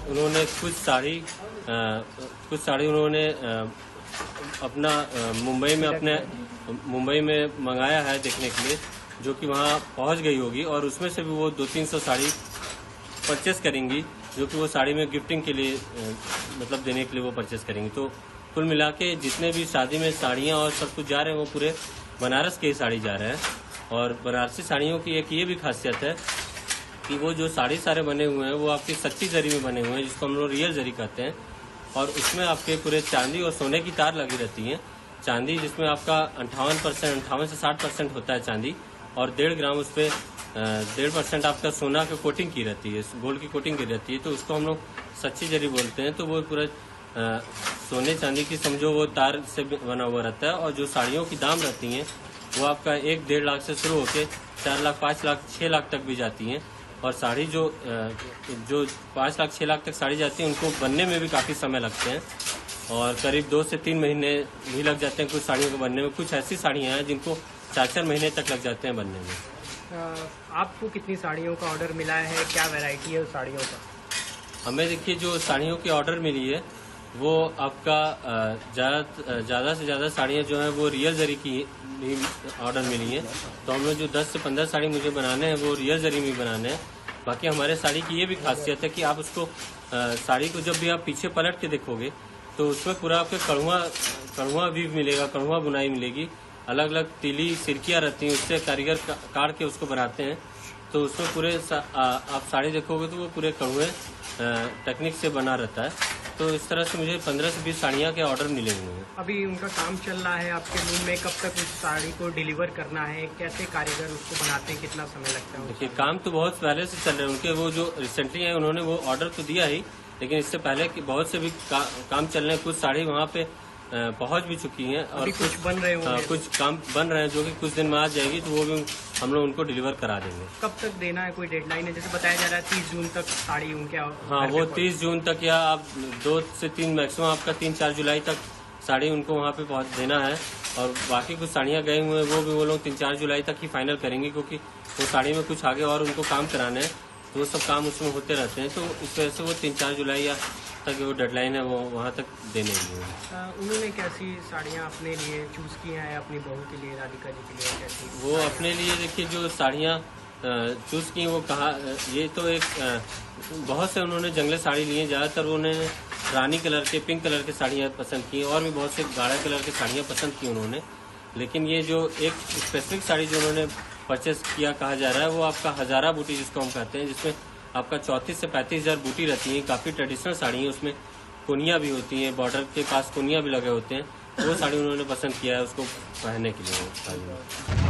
उन्होंने कुछ साड़ी उन्होंने अपना मुंबई में मंगाया है देखने के लिए, जो कि वहाँ पहुँच गई होगी और उसमें से भी वो 200-300 साड़ी परचेस करेंगी, जो कि वो साड़ी में गिफ्टिंग के लिए मतलब देने के लिए वो परचेस करेंगी। तो कुल मिला के जितने भी शादी में साड़ियाँ और सब कुछ जा रहे हैं वो पूरे बनारस के ही साड़ी जा रहे हैं। और बनारसी साड़ियों की एक ये भी खासियत है कि वो जो साड़ी सारे बने हुए हैं वो आपकी सच्ची जरी में बने हुए हैं, जिसको हम लोग रियल जरी कहते हैं। और उसमें आपके पूरे चांदी और सोने की तार लगी रहती हैं। चांदी जिसमें आपका 58% से 60% होता है चांदी, और 1.5 ग्राम उस पर 1.5% आपका सोना की कोटिंग की रहती है, गोल्ड की कोटिंग की रहती है। तो उसको हम लोग सच्ची जरी बोलते हैं। तो वो पूरा सोने चांदी की समझो वो तार से बना हुआ रहता है। और जो साड़ियों की दाम रहती हैं वो आपका 1-1.5 लाख से शुरू होकर 4 लाख, 5 लाख, 6 लाख तक भी जाती हैं। और साड़ी जो 5 लाख 6 लाख तक साड़ी जाती है उनको बनने में भी काफ़ी समय लगते हैं, और करीब 2 से 3 महीने भी लग जाते हैं कुछ साड़ियों को बनने में। कुछ ऐसी साड़ियाँ हैं जिनको 4-4 महीने तक लग जाते हैं बनने में। आपको कितनी साड़ियों का ऑर्डर मिला है, क्या वैरायटी है उस साड़ियों का? हमें देखिए जो साड़ियों की ऑर्डर मिली है वो आपका ज़्यादा से ज़्यादा साड़ियाँ जो हैं वो रियल जरी की भी ऑर्डर मिली हैं। तो हम लोग जो 10 से 15 साड़ी मुझे बनाने हैं वो रियल जरी में बनाने हैं। बाकी हमारे साड़ी की ये भी खासियत है कि आप उसको साड़ी को जब भी आप पीछे पलट के देखोगे तो उसमें पूरा आपके कढ़ुआ भी मिलेगा, कढ़ुआ बुनाई मिलेगी। अलग अलग तीली सिरकियाँ रहती हैं, उससे कारीगर काट के उसको बनाते हैं। तो उसमें पूरे आप साड़ी देखोगे तो वो पूरे कढ़ुए टेक्निक से बना रहता है। तो इस तरह से मुझे 15 से 20 साड़ियाँ के ऑर्डर मिले हुए हैं। अभी उनका काम चल रहा है आपके रूम में, कब तक उस साड़ी को डिलीवर करना है, कैसे कारीगर उसको बनाते हैं, कितना समय लगता है? देखिए काम तो बहुत पहले से चल रहे हैं उनके। वो जो रिसेंटली हैं उन्होंने वो ऑर्डर तो दिया ही, लेकिन इससे पहले कि बहुत से भी काम चल रहे हैं। कुछ साड़ी वहाँ पे पहुँच भी चुकी हैं और कुछ बन रहे हैं, कुछ काम बन रहे हैं जो कि कुछ दिन में आ जाएगी, तो वो भी हम लोग उनको डिलीवर करा देंगे। कब तक देना है, कोई डेडलाइन है? जैसे बताया जा रहा है 30 जून तक साड़ी उनके। हाँ, वो 30 जून तक, या आप 2 से 3 मैक्सिमम आपका 3-4 जुलाई तक साड़ी उनको वहाँ पे पहुँच देना है। और बाकी कुछ साड़ियाँ गए हुए हैं वो लोग 3-4 जुलाई तक ही फाइनल करेंगे, क्योंकि वो साड़ी में कुछ आगे और उनको काम कराने हैं, तो वो सब काम उसमें होते रहते हैं। तो इस वजह से वो 3-4 जुलाई या तक वो डेडलाइन है वो वहाँ तक देने के लिए। उन्होंने कैसी साड़ियाँ अपने लिए चूज़ की हैं, अपनी बहू के लिए, राधिका जी के लिए कैसी? वो अपने लिए देखिए जो साड़ियाँ चूज़ की वो कहा, ये तो एक बहुत से उन्होंने जंगली साड़ी ली हैं। ज़्यादातर उन्होंने रानी कलर के, पिंक कलर के साड़ियाँ पसंद की, और भी बहुत से गाढ़े कलर की साड़ियाँ पसंद की उन्होंने। लेकिन ये जो एक स्पेसिफिक साड़ी जो उन्होंने परचेस किया कहा जा रहा है वो आपका हज़ारा बूटी जिसको हम कहते हैं, जिसमें आपका 34 से 35 हज़ार बूटी रहती हैं। काफ़ी ट्रेडिशनल साड़ी है, उसमें कोनियाँ भी होती हैं, बॉर्डर के पास कोनियाँ भी लगे होते हैं। वो साड़ी उन्होंने पसंद किया है उसको पहनने के लिए।